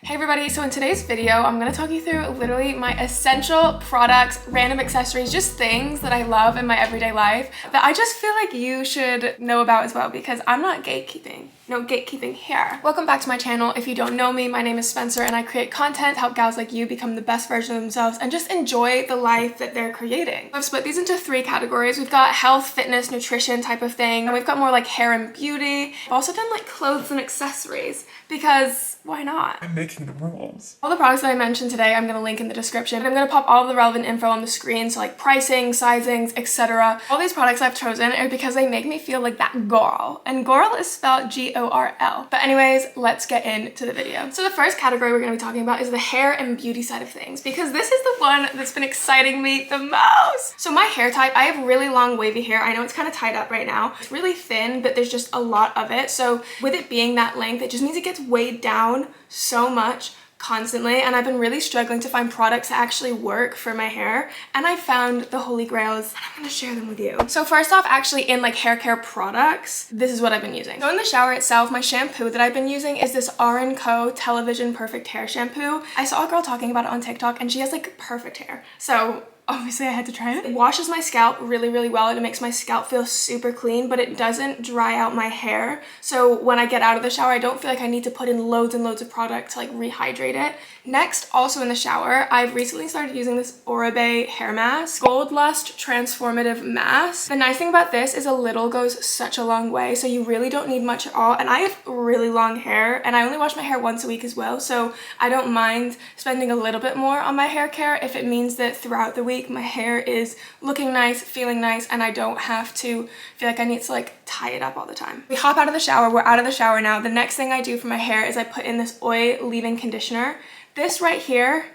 Hey everybody, so in today's video, I'm gonna talk you through literally my essential products, random accessories, just things that I love in my everyday life that I just feel like you should know about as well because I'm not gatekeeping. No gatekeeping here. Welcome back to my channel. If you don't know me, my name is Spencer and I create content to help gals like you become the best version of themselves and just enjoy the life that they're creating. I've split these into 3 categories. We've got health, fitness, nutrition type of thing, and we've got more like hair and beauty. I've also done like clothes and accessories because why not? I'm making the rules. All the products that I mentioned today, I'm gonna link in the description. I'm gonna pop all of the relevant info on the screen, so like pricing, sizings, etc. All these products I've chosen are because they make me feel like that girl, and girl is spelled G-O-R-L. But anyways, let's get into the video. So the first category we're gonna be talking about is the hair and beauty side of things, because this is the one that's been exciting me the most. So my hair type, I have really long wavy hair. I know it's kind of tied up right now. It's really thin, but there's just a lot of it. So with it being that length, it just means it gets weighed down so much constantly, and I've been really struggling to find products that actually work for my hair, and I found the holy grails and I'm gonna share them with you. So first off, actually in like hair care products, this is what I've been using. So in the shower itself, my shampoo that I've been using is this R & Co Television Perfect Hair Shampoo. I saw a girl talking about it on TikTok and she has like perfect hair. So obviously I had to try it. It washes my scalp really, really well and it makes my scalp feel super clean, but it doesn't dry out my hair. So when I get out of the shower, I don't feel like I need to put in loads and loads of product to like rehydrate it. Next, also in the shower, I've recently started using this Oribe hair mask, Gold Lust Transformative Mask. The nice thing about this is a little goes such a long way, so you really don't need much at all. And I have really long hair and I only wash my hair once a week as well, so I don't mind spending a little bit more on my hair care if it means that throughout the week my hair is looking nice, feeling nice, and I don't have to feel like I need to like tie it up all the time. We hop out of the shower, we're out of the shower now. The next thing I do for my hair is I put in this oil leave-in conditioner. This right here,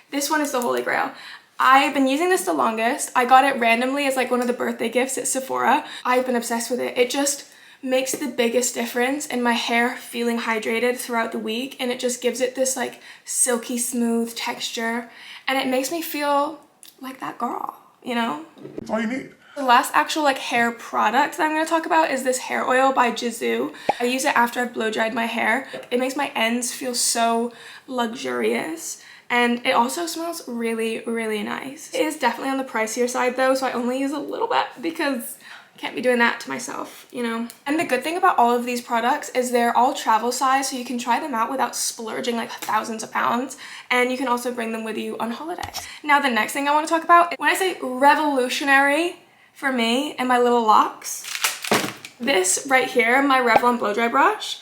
this one is the holy grail. I've been using this the longest. I got it randomly as like one of the birthday gifts at Sephora. I've been obsessed with it. It just makes the biggest difference in my hair feeling hydrated throughout the week, and it just gives it this like silky smooth texture, and it makes me feel like that girl, you know? That's all you need. The last actual like hair product that I'm going to talk about is this hair oil by Jizu. I use it after I've blow dried my hair. It makes my ends feel so luxurious, and it also smells really, really nice. It is definitely on the pricier side though, so I only use a little bit because I can't be doing that to myself, you know? And the good thing about all of these products is they're all travel size, so you can try them out without splurging like thousands of pounds, and you can also bring them with you on holidays. Now the next thing I want to talk about, when I say revolutionary for me and my little locks, this right here, my Revlon blow dry brush,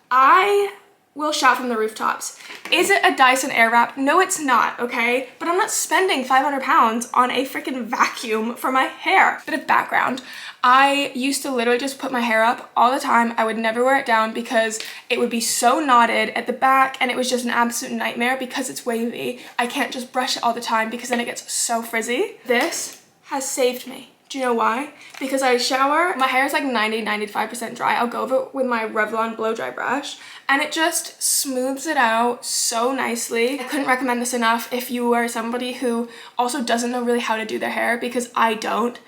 I will shout from the rooftops. Is it a Dyson Airwrap? No, it's not, okay? But I'm not spending 500 pounds on a freaking vacuum for my hair. Bit of background. I used to literally just put my hair up all the time. I would never wear it down because it would be so knotted at the back, and it was just an absolute nightmare because it's wavy. I can't just brush it all the time because then it gets so frizzy. This has saved me. Do you know why? Because I shower, my hair is like 90-95% dry. I'll go over it with my Revlon blow dry brush and it just smooths it out so nicely. I couldn't recommend this enough if you are somebody who also doesn't know really how to do their hair, because I don't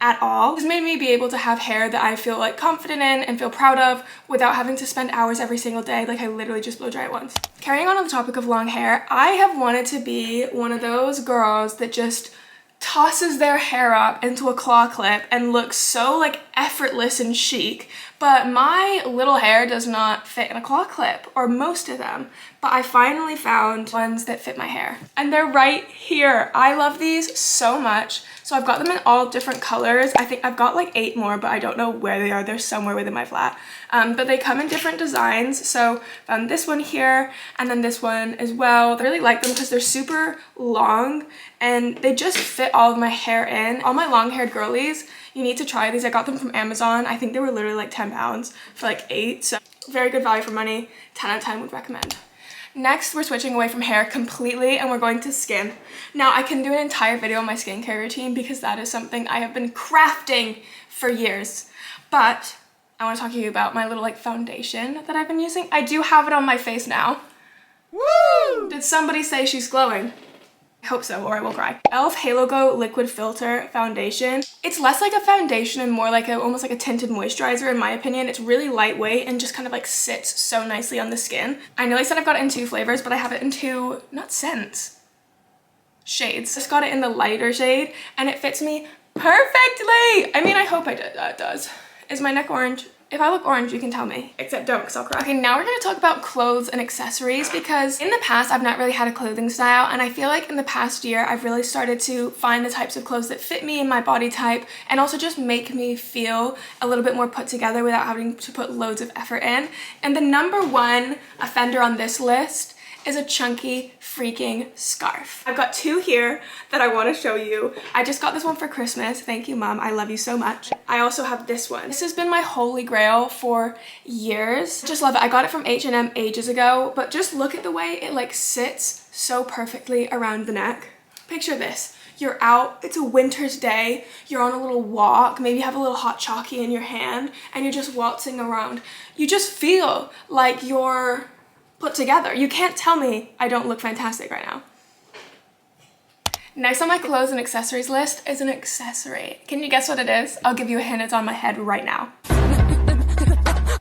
at all. This made me be able to have hair that I feel like confident in and feel proud of without having to spend hours every single day. Like I literally just blow dry it once. Carrying on the topic of long hair, I have wanted to be one of those girls that just tosses their hair up into a claw clip and looks so like effortless and chic, but my little hair does not fit in a claw clip, or most of them. But I finally found ones that fit my hair and they're right here. I love these so much. So I've got them in all different colors. I think I've got like 8 more, but I don't know where they are. They're somewhere within my flat. But they come in different designs. So found this one here and then this one as well. I really like them because they're super long and they just fit all of my hair in. All my long haired girlies, you need to try these. I got them from Amazon. I think they were literally like 10 pounds for like 8. So very good value for money. 10 out of 10 would recommend. Next, we're switching away from hair completely and we're going to skin. Now, I can do an entire video on my skincare routine because that is something I have been crafting for years. But I want to talk to you about my little like foundation that I've been using. I do have it on my face now. Woo! Did somebody say she's glowing? I hope so, or I will cry. e.l.f. Halo Glow Liquid Filter Foundation. It's less like a foundation and more like almost like a tinted moisturizer in my opinion. It's really lightweight and just kind of like sits so nicely on the skin. I know I said I've got it in 2 flavors, but I have it in 2, not scents, shades. Just got it in the lighter shade and it fits me perfectly. I mean, I hope it does. Is my neck orange? If I look orange, you can tell me. Except don't, because I'll cry. Okay, now we're gonna talk about clothes and accessories because in the past, I've not really had a clothing style, and I feel like in the past year, I've really started to find the types of clothes that fit me and my body type, and also just make me feel a little bit more put together without having to put loads of effort in. And the number 1 offender on this list is a chunky freaking scarf. I've got 2 here that I want to show you. I just got this one for Christmas. Thank you, Mom. I love you so much. I also have this one. This has been my holy grail for years. Just love it. I got it from H&M ages ago, but just look at the way it like sits so perfectly around the neck. Picture this. You're out, it's a winter's day, you're on a little walk, maybe you have a little hot chocolate in your hand, and you're just waltzing around. You just feel like you're put together. You can't tell me I don't look fantastic right now. Next on my clothes and accessories list is an accessory. Can you guess what it is? I'll give you a hint, it's on my head right now.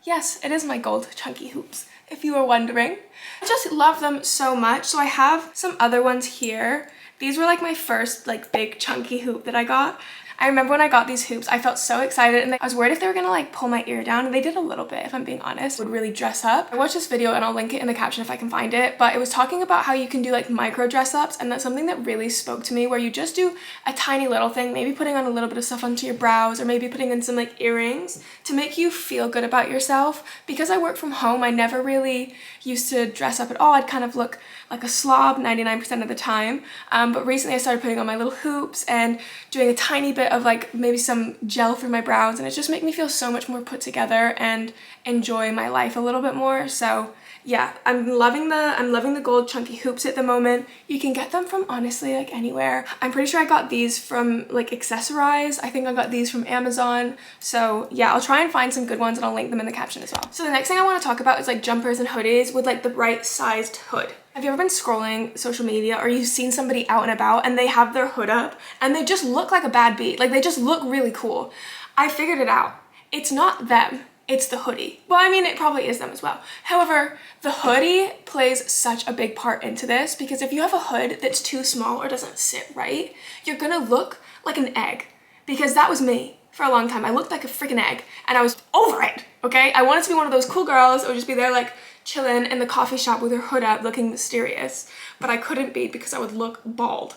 Yes, it is my gold chunky hoops, if you were wondering. I just love them so much, so I have some other ones here. These were like my first like big chunky hoop that I got. I remember when I got these hoops, I felt so excited and I was worried if they were gonna like pull my ear down, and they did a little bit, if I'm being honest. It would really dress up. I watched this video and I'll link it in the caption if I can find it, but it was talking about how you can do like micro dress ups, and that's something that really spoke to me, where you just do a tiny little thing, maybe putting on a little bit of stuff onto your brows or maybe putting in some like earrings to make you feel good about yourself. Because I work from home, I never really used to dress up at all. I'd kind of look like a slob 99% of the time, but recently I started putting on my little hoops and doing a tiny bit of like maybe some gel through my brows, and it just made me feel so much more put together and enjoy my life a little bit more. So yeah, I'm loving the gold chunky hoops at the moment. You can get them from honestly like anywhere. I'm pretty sure I got these from like Accessorize. I think I got these from Amazon. So yeah, I'll try and find some good ones and I'll link them in the caption as well. So the next thing I want to talk about is like jumpers and hoodies with like the right sized hood. Have you ever been scrolling social media or you've seen somebody out and about and they have their hood up and they just look like a bad beat? Like they just look really cool. I figured it out. It's not them. It's the hoodie. Well, I mean, it probably is them as well. However, the hoodie plays such a big part into this, because if you have a hood that's too small or doesn't sit right, you're gonna look like an egg. Because that was me for a long time. I looked like a freaking egg and I was over it, okay? I wanted to be one of those cool girls that would just be there like chilling in the coffee shop with her hood up looking mysterious, but I couldn't be because I would look bald.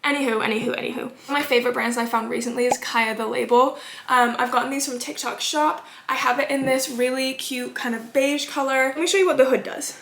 Anywho. My favorite brands I found recently is Kaya the Label. I've gotten these from TikTok Shop. I have it in this really cute kind of beige color. Let me show you what the hood does.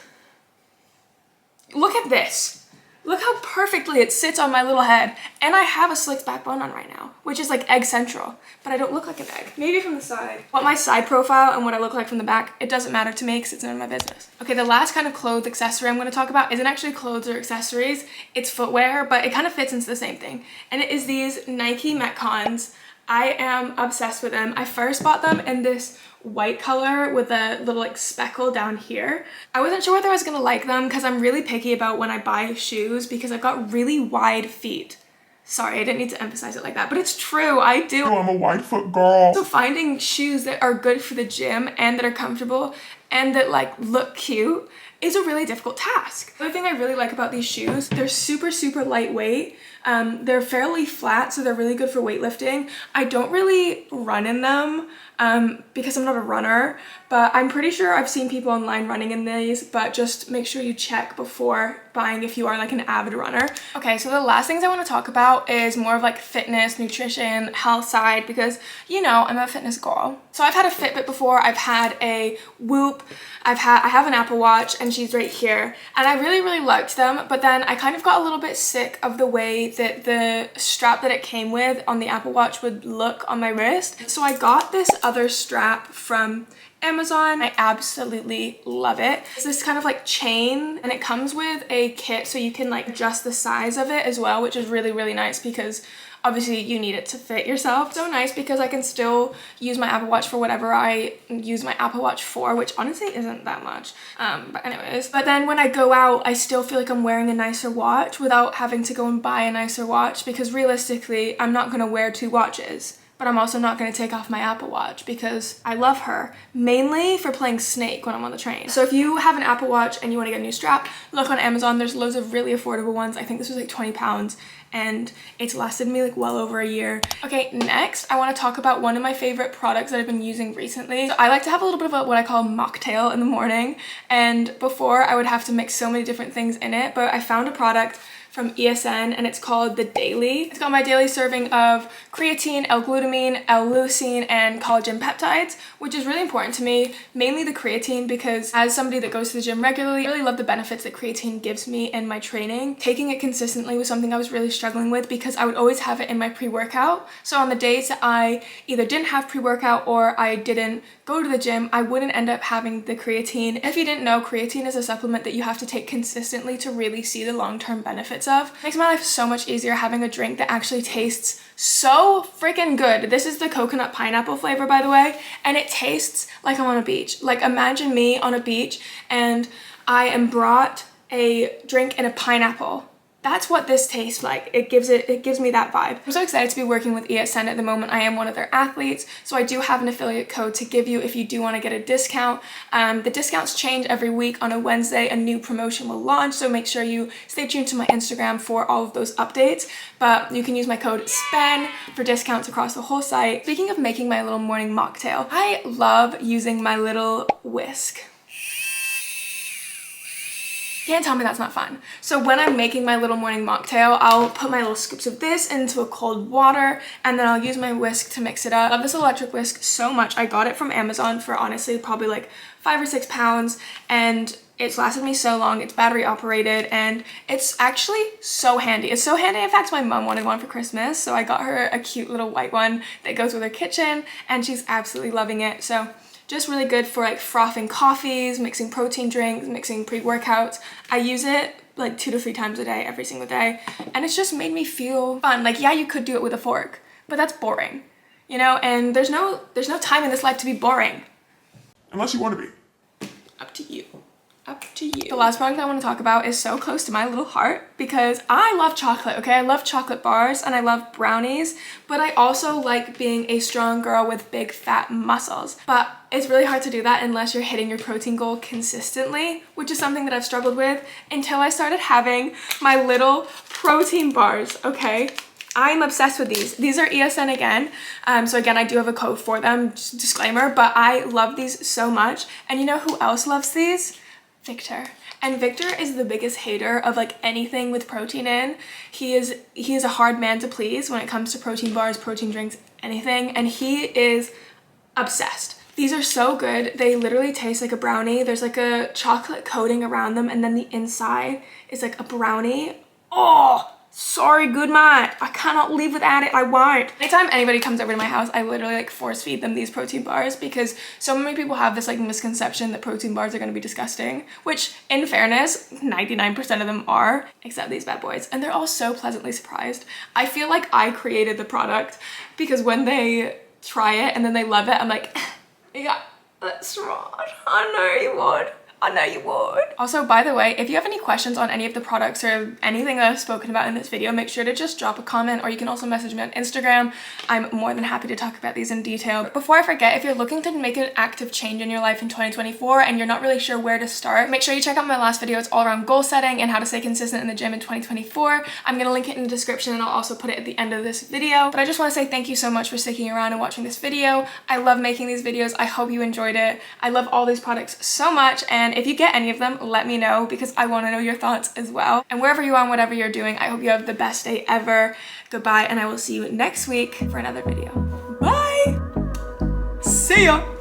Look at this. Look how perfectly it sits on my little head. And I have a slicked back bun on right now, which is like egg central, but I don't look like an egg. Maybe from the side. What my side profile and what I look like from the back, it doesn't matter to me because it's none of my business. Okay, the last kind of clothes accessory I'm going to talk about isn't actually clothes or accessories. It's footwear, but it kind of fits into the same thing. And it is these Nike Metcons. I am obsessed with them. I first bought them in this white color with a little like speckle down here. I wasn't sure whether I was gonna like them because I'm really picky about when I buy shoes because I've got really wide feet. Sorry, I didn't need to emphasize it like that, but it's true, I do. I'm a wide foot girl. So finding shoes that are good for the gym and that are comfortable and that like look cute is a really difficult task. The other thing I really like about these shoes, they're super lightweight. They're fairly flat, so they're really good for weightlifting. I don't really run in them because I'm not a runner, but I'm pretty sure I've seen people online running in these, but just make sure you check before buying if you are like an avid runner. Okay, so the last things I want to talk about is more of like fitness, nutrition, health side, because you know, I'm a fitness girl. So I've had a Fitbit before, I've had a Whoop, I have an Apple Watch, and she's right here, and I really liked them, but then I kind of got a little bit sick of the way that the strap that it came with on the Apple Watch would look on my wrist. So I got this other strap from Amazon. I absolutely love it. It's this kind of like chain, and it comes with a kit so you can like adjust the size of it as well, which is really nice because Obviously you need it to fit yourself. So nice because I can still use my Apple Watch for whatever I use my Apple Watch for, which honestly isn't that much. But anyways, but then when I go out, I still feel like I'm wearing a nicer watch without having to go and buy a nicer watch, because realistically, I'm not gonna wear 2 watches. But I'm also not going to take off my Apple Watch because I love her, mainly for playing Snake when I'm on the train. So if you have an Apple Watch and you want to get a new strap, look on Amazon. There's loads of really affordable ones. I think this was like 20 pounds and it's lasted me like well over a year. Okay, next I want to talk about one of my favorite products that I've been using recently. So I like to have a little bit of what I call a mocktail in the morning, and before I would have to mix so many different things in it, but I found a product from ESN and it's called The Daily. It's got my daily serving of creatine, L-glutamine, L-leucine, and collagen peptides, which is really important to me, mainly the creatine, because as somebody that goes to the gym regularly, I really love the benefits that creatine gives me in my training. Taking it consistently was something I was really struggling with because I would always have it in my pre-workout. So on the days that I either didn't have pre-workout or I didn't go to the gym, I wouldn't end up having the creatine. If you didn't know, creatine is a supplement that you have to take consistently to really see the long-term benefits of. It makes my life so much easier having a drink that actually tastes so freaking good. This is the coconut pineapple flavor, by the way, and it tastes like I'm on a beach. Like, imagine me on a beach and I am brought a drink in a pineapple. That's what this tastes like. It gives me that vibe. I'm so excited to be working with ESN at the moment. I am one of their athletes, so I do have an affiliate code to give you if you do want to get a discount. The discounts change every week. On a Wednesday, a new promotion will launch, so make sure you stay tuned to my Instagram for all of those updates. But you can use my code SPEN for discounts across the whole site. Speaking of making my little morning mocktail, I love using my little whisk. Can't tell me that's not fun. So when I'm making my little morning mocktail, I'll put my little scoops of this into a cold water and then I'll use my whisk to mix it up. I love this electric whisk so much. I got it from Amazon for honestly probably like 5 or 6 pounds, and it's lasted me so long. It's battery operated and it's actually so handy. It's so handy. In fact, my mom wanted one for Christmas, so I got her a cute little white one that goes with her kitchen and she's absolutely loving it. So just really good for like frothing coffees, mixing protein drinks, mixing pre-workouts. I use it like 2 to 3 times a day, every single day. And it's just made me feel fun. Like, yeah, you could do it with a fork, but that's boring, you know? And there's no time in this life to be boring. Unless you want to be. Up to you. Up to you. The last product I want to talk about is so close to my little heart because I love chocolate, okay? I love chocolate bars and I love brownies, but I also like being a strong girl with big fat muscles. But it's really hard to do that unless you're hitting your protein goal consistently, which is something that I've struggled with until I started having my little protein bars, okay? I'm obsessed with these. These are ESN again. So again, I do have a code for them, just disclaimer, but I love these so much. And you know who else loves these? Victor. And Victor is the biggest hater of like anything with protein in. He is a hard man to please when it comes to protein bars, protein drinks, anything, and he is obsessed. These are so good. They literally taste like a brownie. There's like a chocolate coating around them and then the inside is like a brownie. Oh, sorry, good man. I cannot live without it. I won't. Anytime anybody comes over to my house, I literally like force feed them these protein bars because so many people have this like misconception that protein bars are going to be disgusting, which in fairness, 99% of them are, except these bad boys. And they're all so pleasantly surprised. I feel like I created the product because when they try it and then they love it, I'm like, yeah, that's right. I know you would. I know you would. Also, by the way, if you have any questions on any of the products or anything that I've spoken about in this video, make sure to just drop a comment, or you can also message me on Instagram. I'm more than happy to talk about these in detail. Before I forget, if you're looking to make an active change in your life in 2024 and you're not really sure where to start, make sure you check out my last video. It's all around goal setting and how to stay consistent in the gym in 2024. I'm gonna link it in the description and I'll also put it at the end of this video. But I just want to say thank you so much for sticking around and watching this video. I love making these videos. I hope you enjoyed it. I love all these products so much, and if you get any of them, let me know because I want to know your thoughts as well. And wherever you are and whatever you're doing, I hope you have the best day ever. Goodbye, and I will see you next week for another video. Bye! See ya!